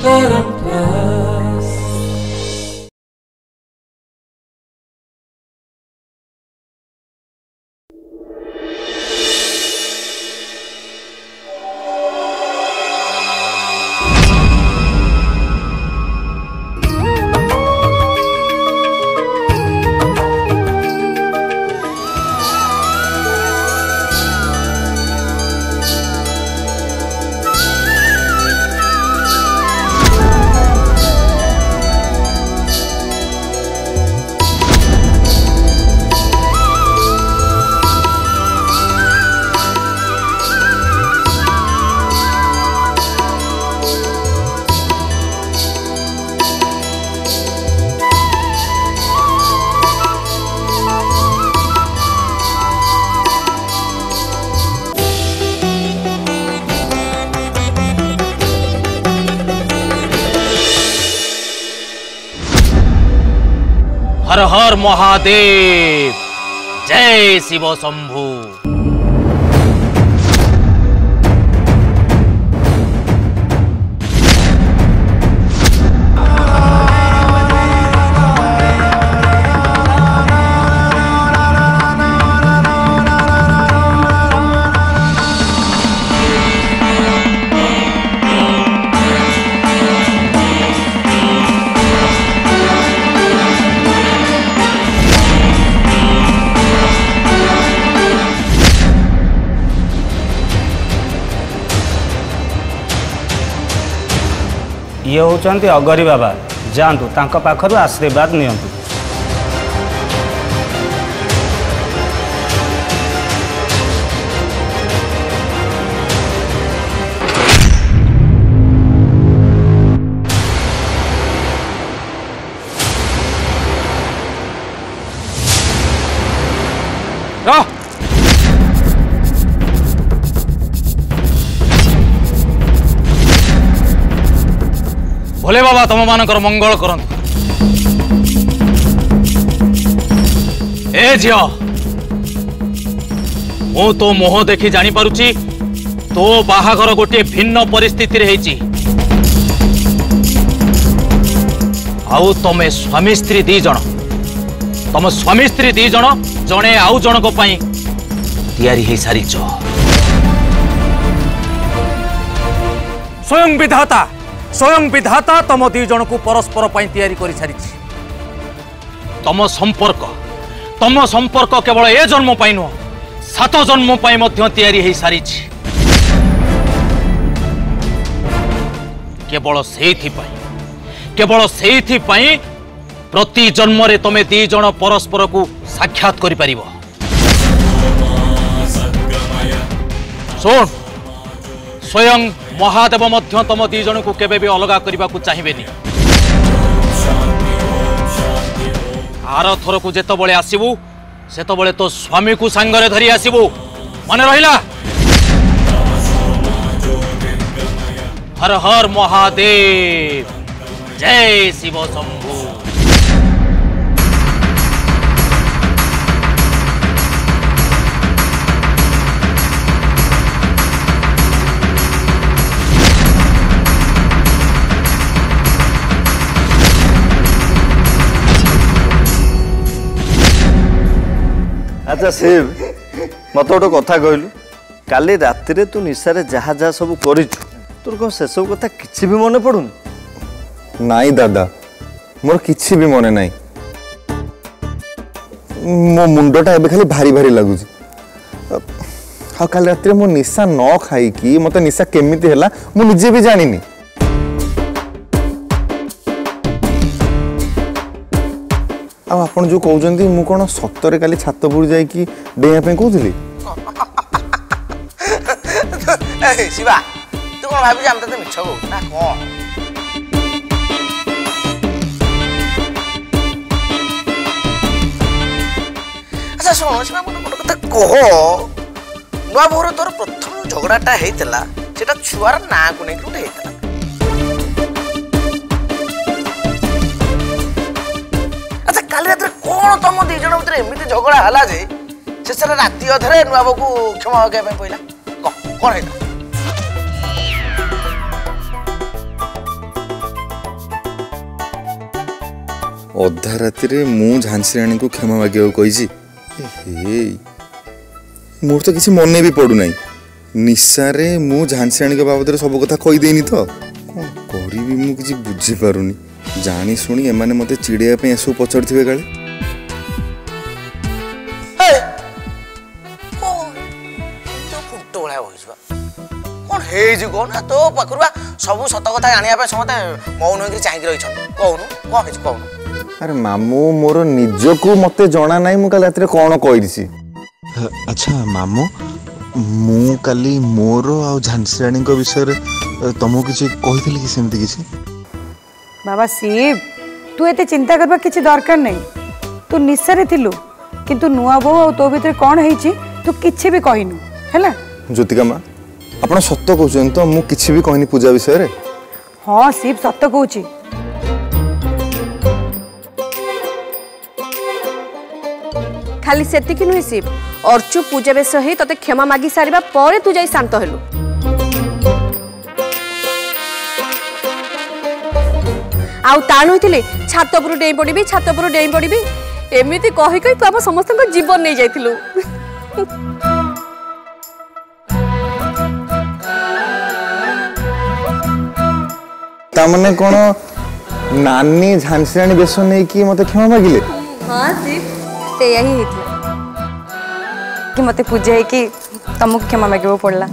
हर हर महादेव, जय शिव शंभु। ये होचंती अगरी बाबा, जातु तांका पाखरु आशीर्वाद नियंतु। भोले बाबा तुम मानकर मंगल करंतु। ए झियो, मु तो मोह देखि जानी पारुची तो बाहाघर गोटे भिन्न परिस्थिति रे हेची। आउ तमे स्वामी स्त्री दी जण, तम स्वामी स्त्री दी जण जणे आउ जण को पई तैयारी हे सारिच। स्वयं विधाता तम दी जन को परस्पर पई तैयारी करि सारी। तम संपर्क केवल ए जन्म पई न 7 जन्म पई मध्य तैयारी हे सारी। केवल सेथि पई प्रति जन्म रे तमे दी जन परस्पर को साक्षात करि परिबो। सुन, स्वयं महादेव मध्य तम दी जन को केबे भी अलगा करने को चाहिए। आर थर को जेत बळे आसीबू सेत बळे तो स्वामी को सांगरे धरी आसीबू, मन रहिला। हर हर महादेव, जय शिव शंभु। अच्छा शिव, मत गोटे कथा कहलु, काली राति रे तू निशारे जहा जहा सब करिछु, तोर को से सब कथा किछि भी मने पडुन? नाई दादा, मोर किछि भी मने नाई। मो मुंडटा एबे खाली भारी भारी लागुछि। हा काली राति रे मो निशा न खाई कि मते निशा केमिति हैला मु निजे भी जानिनी। आपण जो कहउजंती मु कोन सत्तरे काली छात पुर जाई कि डेया पे कहउथली। ए शिवा, तू कोन भाबी जानत त मिछ हो ना कोन? अच्छा सुन शिवा, मो कथा कह, नुआ भोर तोर प्रथम झगड़ाटा हेतला सेटा छुआर ना को नै कोठे हेतला? कौन तुम दी जन भर एमती झगड़ा है जे शेष राति अधे नुआ को क्षमा मागे पड़ा कौन है? अधा राति मु झांसी राणी को क्षमा मागे कही मोर तो किसी मन भी पड़ू ना निशारे मु झांसी राणी बाबद सब कथा कहीदेनी तो कौन करी मु किसी बुझी पारुनी जानी शुणी एमाने मते चिड़िया एसବୁ पचारुथिबे काले कौन है तो पाखुरबा सब सत कथा जाना समझते मौन होकर चाहिए रही कहूनु कौन है कहूनु अरे मामू मोर निजको मते जना नाई मु काल रात कौन कही अच्छा मामू मु काली मोर आ झांसी राणी विषय तुमको किसी कही कि सेमती किसी बाबा शिव तू एते चिंता करबा किसी दरकार नहीं तू निस्सारे थिलु किंतु नुआ बो तो भीतर कौन है तू किछि भी कहिनु हैला ज्योतिका माँ आप सत कहते तो मु किछि भी कहनी पूजा विषय रे हाँ शिव सत कहूची खाली सेतिकी नुहे शिव अर्चु पूजा बेस ही तते क्षमा मागी सारिबा परे तू जाई शांत हेलु आउ ताणु होइतिले छात उपरु डेई पड़िबी छात उपरु डेई पड़िबी एमिति कहि कहि तू हम समस्त जीवन नहीं जाइतिलु तामने कौन नानी झांसी राणी बेस नहीं कि मते क्षमा मागिले हां शिव ते यही हेतु कि मते पूजा है कि तुमको क्षमा मागो पड़ला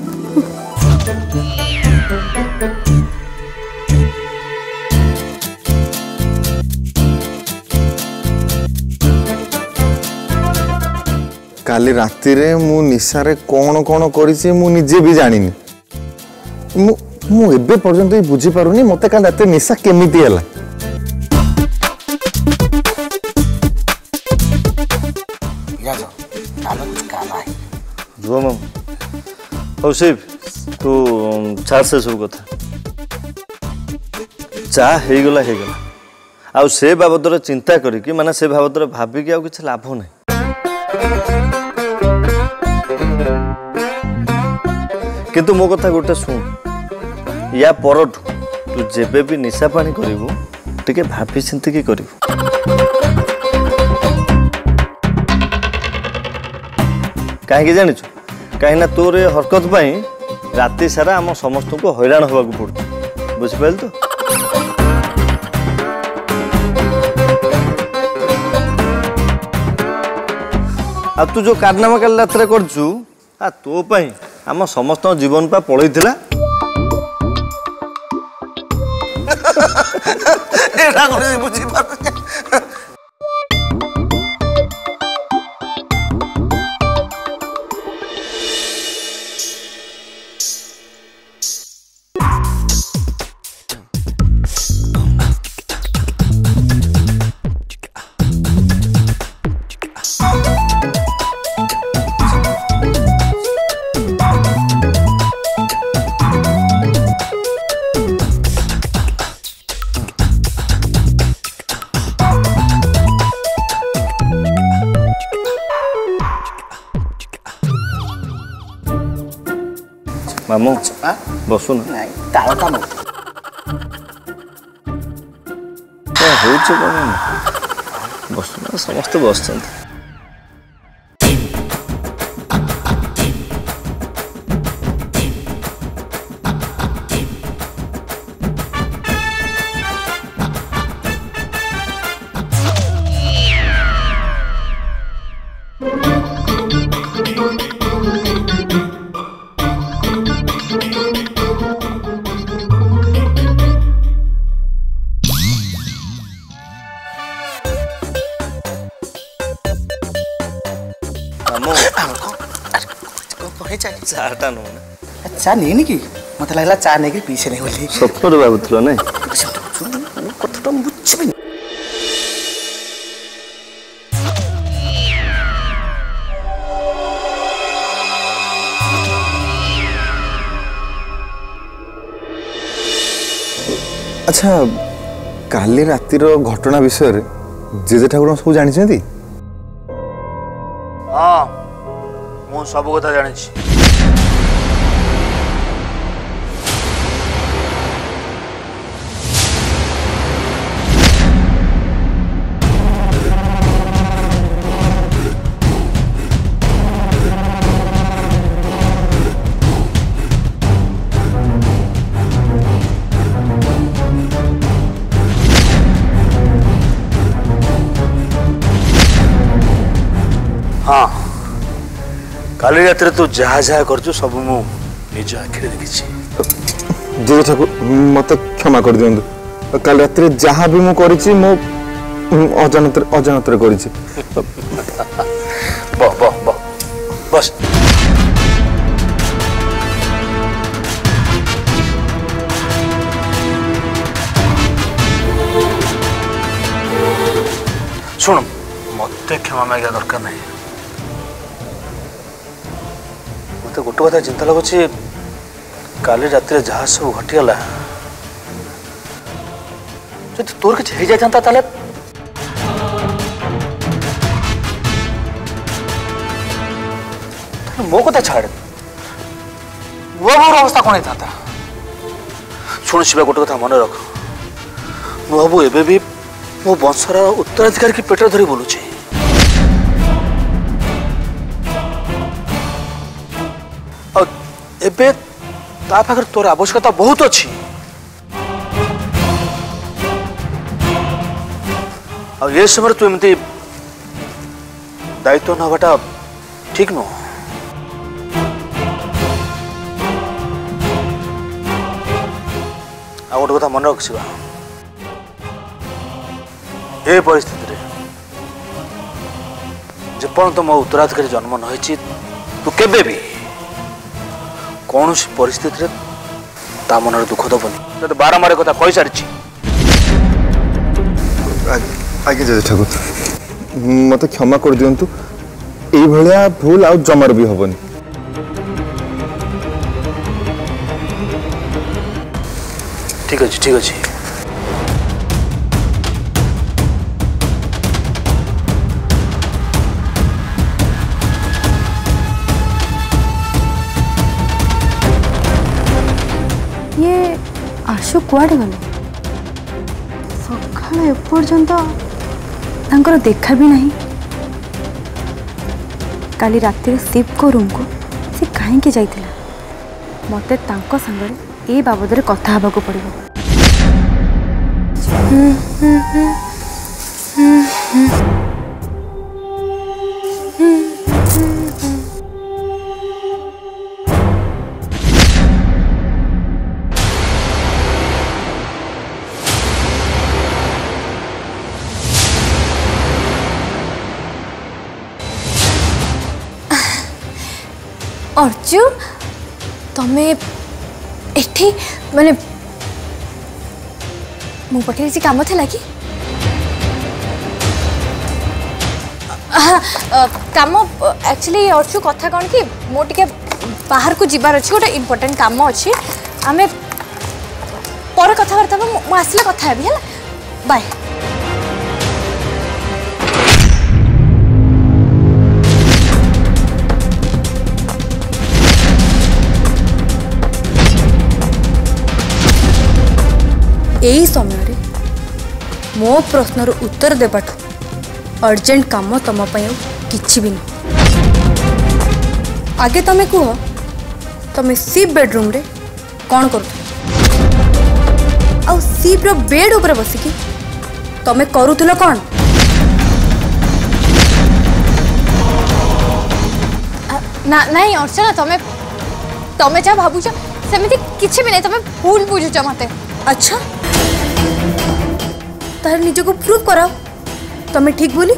काली राति रे मु निशारे कौन कौन करिछि मु निजे भी जानिनी मु एबे पर्यंत ही बुझी पारुनी मते काल राति निशा केमिति हला जुआ मामू हौ शिव तू छाड़ से सब कथा जा हेगला आउ से बाबद चिंता करिकी माने से बाबद भाबिकी आउ किछ लाभ नहीं किंतु मो कथा गोटे शुण या परठू तू जेबे भी निशा पानी करिवु टिके भाबी चिंती की करिवु कहीं जानिछु कहीं ना तोर हरकत पाई राति सारा आम समस्त को हैरान होगा पड़ता बुझिपाल तो आ तू जो कारनामा काली रात करछु आ तो पाई आम समस्त जीवन पा पड़ई थिला एटा कोन बुझी पार मामू बसु ना तालता मो बसु ना समस्त बस चाटा नो चा नहीं कि मत लगला चा नहीं कि पीछे नहीं बोली स्वप्न रे बाबुतलो नै कथटा बुझबे अच्छा काली रातिर घटना विषय रे जेजे ठाकुर सब जानि छथि हाँ मु सब कथा जानि हाँ काली रात तू जहा जहा कर सब मु निज आखिरे देखी जय ठाकुर मत क्षमा कर दियंतु काल रात जहा भी मु करिछि मो अजानत करिछि बस शुण मत क्षमा मांगा दरकार नहीं मत गोटे कथा चिंता लगुच काली रात जहाँ सब घटीगला जो तोर किसी हो जाता ताले मो कथा छाड़ नुआ बोर अवस्था कौन होता शुण शिवा गोटे कथा मन रख नुआ बो एबे भी मो वंशर उत्तराधिकारी की पेट धरी बोलुचे एबे ता पाखर तोर आवश्यकता बहुत अच्छी ये समय तू एमती दायित्व नवाटा ठीक नुह आ गोटे कथा मन रखा ए परिस्थिति जेपर्यंत मो उत्तराधिकारी जन्म न तू केबे भी कौन परिस्थिति ता मन दुख दबनी तो बारंबार कथा कही सारी आगे जय ठाकुर मत क्षमा कर दियंतु ए भलिया भूल आ जमार भी हबनी ठीक अच्छे ठीक अच्छे ये आशु कुआडे गले सकाळ एपर्यंत तांकर देखा भी नहीं काली रातिर शिव को रूम को से कहीं जाइथिला मते तांको संगरे ए बाबद रे कथा हबा को पड़िबो अर्जु तमे एठी माने मो पाखे किसी काम था कि काम एक्चुअली अर्जु कथा कौन कि मो टिके बाहर को जीवार अच्छी गोटे इम्पोर्टेंट काम अच्छी आम पर कथबार्ता मु आसले कथा हेबी है बाय यही समय मो प्रश्नर उत्तर देबाठू अर्जेंट काम तुम किछि भी नहीं आगे तमे कह तमे शिव बेडरूम रे कौन कर शिव रो बेड ऊपर बसिकी तमे करूथुलो कौन ना नहीं अर्चना तमे तमे जा भाबुछ सेमिति किछि भी नहीं तमे भूल बुझुछ मते अच्छा तार निज को प्रूव कराओ तमे ठीक बोली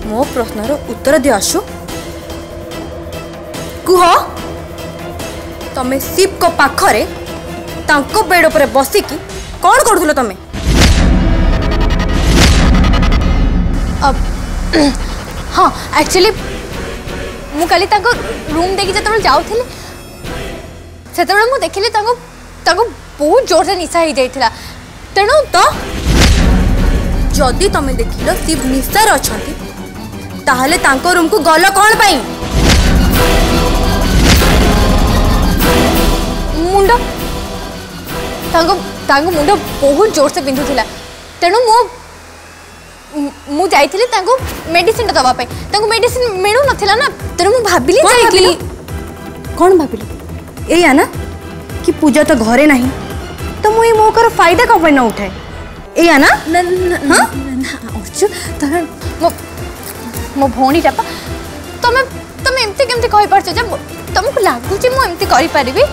मो प्रश्नर उत्तर दि आशु कुह तमे शिव को पाखरे तांको बेड ऊपर बसिकी कौन करथुलो तमे अब हाँ एक्चुअली मु काली तांको रूम देखि जतबे जाउथिले सेतबे मु देखिले तांको बहुत जोर से निशा हो जाइथिला तेणु तो जदि तमे देखिलो शिव निशार अछंती ताहले तांको रूम को गल कौन पाई मुंड तांको मुंड बहुत जोर से बिंधुथिला तेणु मु जाइथिली तांको मेडिसिन दबा पे तांको मेडिसिन मिलु नथिला ना तेणु मु भाबिली जाई कि कौन भाबिली एया ना कि पूजा तो घरे नहीं तो मु ये मौकार फायदा कब न उठाए एया ना हां अर्जुन तमे मो भौणी टापा तमे तमे एमती केमती कहि परछ जे तुमको लागु जे मो एमती करि परिबी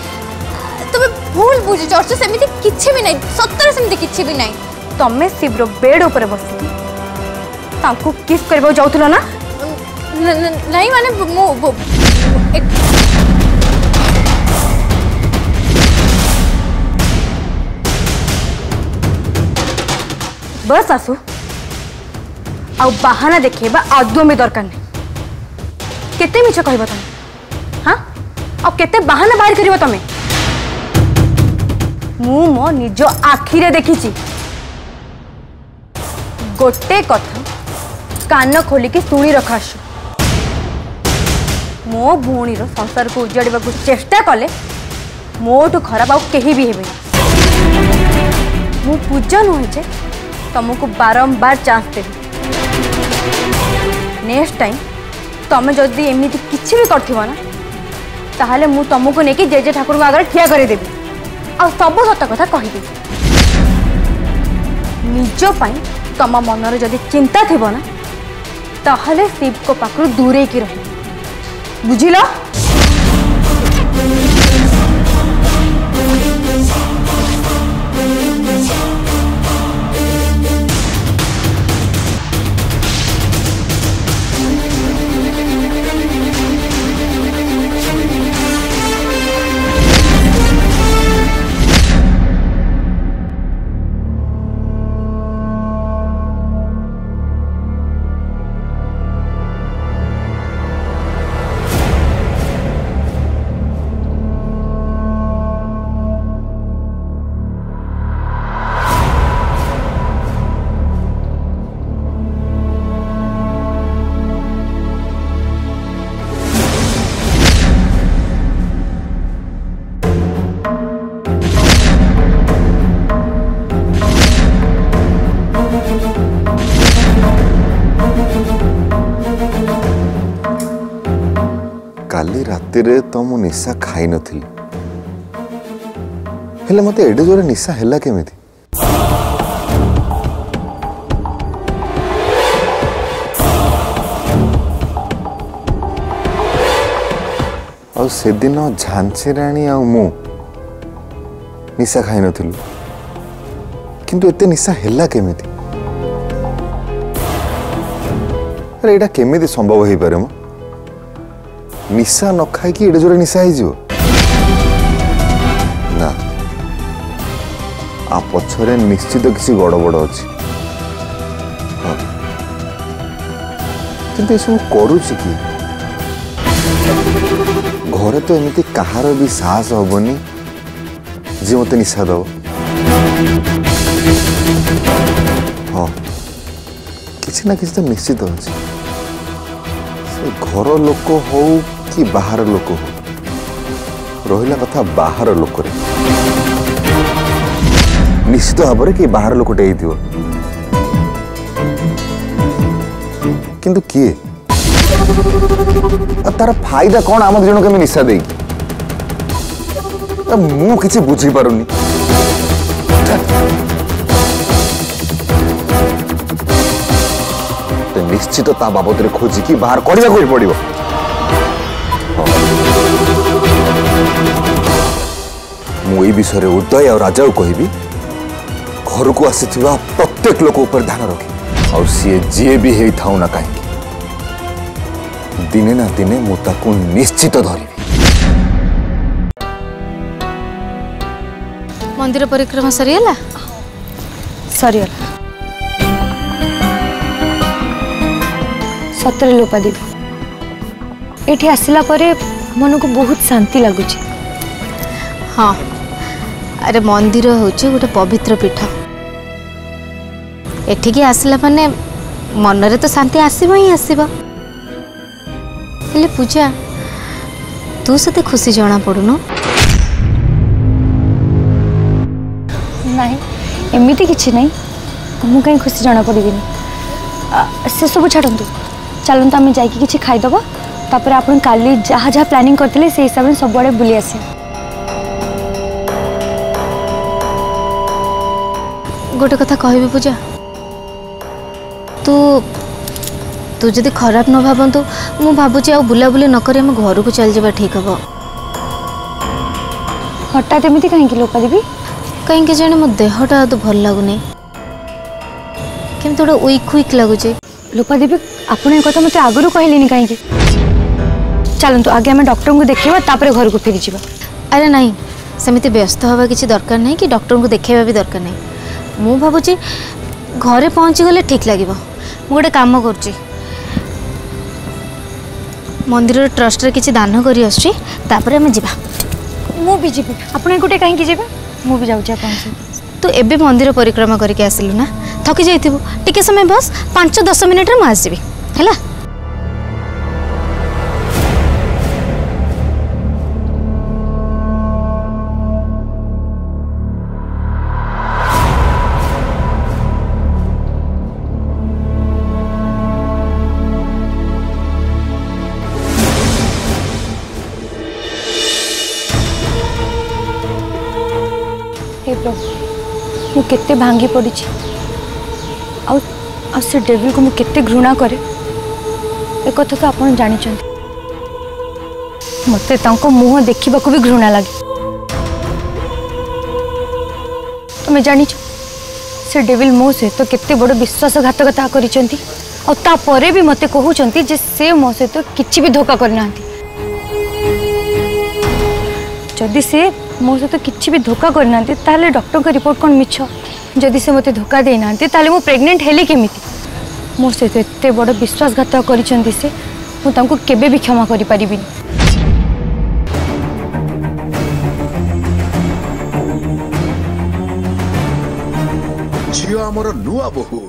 तमे भूल बुझ अर्जुन सेमिति किछि भी नै सत्तर सेमिति किछि भी नै तमे शिवरो बेड ऊपर बसी तांको किस करबो जाउतलो ना नहीं माने मो बस आसु आउ बहाना देखेबा आदो में दरकार नहीं केते मिछ कहबो तमे हां अब केते बहाना बाहर करिवो तमे मु मो निज आखि रे देखिची गोटे कथा कान खोली के सुनी रखासु मो भौणी रो संसार को उजाड़वा को चेष्टा कले मोटू खराब आउ कहीं भी हेबे मु पूजा नुहे जे तुमको बारंबार चांस देवी नेक्स्ट टाइम तुम जदि एमती किसी भी करथिबो ना ताहले मु तुमको नेकी जेजे ठाकुर आगे ठिया करदेवी आ सब सत कथा कहीदेवी निज पाई तुम मनर जदि चिंता थिबो ना ताहले शिव को पाखरु दूरे की रह बुझिला काली रातिरे तो मु निशा खाई नथिली हेले मते एडे जोरे निशा हैला केमिति और से दिन झांसी राणी आ मु निशा खाई नथिलु किंतु एते निशा हैला केमिति अरे एडा केमिति संभव होई पारे मो निशा न खाई कि एडे जोरे निशा हो जीवो ना आ पछरे निश्चित किसी गड़बड़ अच्छी किंतु सब करुची कि घरे तो एमती कहार भी साहस हबनी जे मते निशा दब हाँ किसी ना किसी तो निश्चित अच्छे से घर लोक हो कि बाहर लोक हो रहिला कथा बाहर लोक रे निश्चित भाव में कि बाहर लोकटे हो किंतु किए तार फायदा कौन आम जन के निशा दे मु किसी बुझी पारुनी निश्चित ता बाबद रे खोजिकी बाहर करने को पड़ो मुई विषय उदय और राजा को कहबी घर को आसीथिबा प्रत्येक लोक ऊपर ध्यान रखे और सी जी भी हे थाउ ना कहीं दिने ना दिने मु ताकू निश्चित धरिबी। मंदिर परिक्रमा सरीला सरीला सतरे लोपा दीदी एठी आसिला परे मन को बहुत शांति लगुच। हाँ अरे मंदिर होचे गोटे पवित्र पीठ एठिकी आसिला माने मनरे तो शांति आसीबो ही आसीबो हेले पूजा तू सते खुशी जणा पड़ुनो नहीं एमिति किछि नहीं मु कहीं खुशी जणा पड़िबिनी से सब छाड़ंतु चलते आम जा कि खाईदब तापर आप काली जहाँ जहाँ प्लानिंग करते से हिसाब से सब आड़े बुली आसे गोटे कथा कहबी पूजा तू तू जदि खराब न भावतु मु भावुची आ बुलाबुली नक आम घर को चल जावा ठीक हम हठात एमती कहीं लोपा देवी कहीं जाने मो देहटा तो भल लगुनि केमती गोटे वीक वीक लगुच लोपा देवी आपन कथा मत आगु कहले कहीं चलतु आगे आम डॉक्टर को देखा तापर घर को फेरी जावा। अरे नहीं सेमती व्यस्त हवा किसी दरकार नहीं कि डॉक्टर को देखा भी दरकार नहीं मु भावुची घरे पहुँची गले ठीक लगे गोटे काम कर मंदिर ट्रस्ट रे किसी दान करी आछी तापर आम जा मु भी जी आपन गोटे कहीं जी मु भी जाऊँ तू एबे मंदिर परिक्रमा करके आसिलु ना थकी जाइथिबु टिके समय बस 5-10 मिनिट रे मु आसीबी हैला। मु केते भांगी पड़ी से डेविल को मु केते घृणा करे एक कथा तो आपन जानी मते तांको मुह देखा भी घृणा लगे तुम्हें जानी से डेविल मो सहित तो केते बड़ विश्वासघातकता कर भी मते कहउचंती जे से मो सहित तो किछि भी धोखा करना जदि से मो सहित तो किछि भी धोखा करना ताले डॉक्टर का रिपोर्ट कौन मिछ जदि से मते धोखा दे ना ताले मु प्रेग्नेंट हेली केमिति मो सहित तो एते बड़ विश्वासघातक करिसंती से मु तांको केबे भी क्षमा करि परिबिनी। झियो आमर नुआ बहु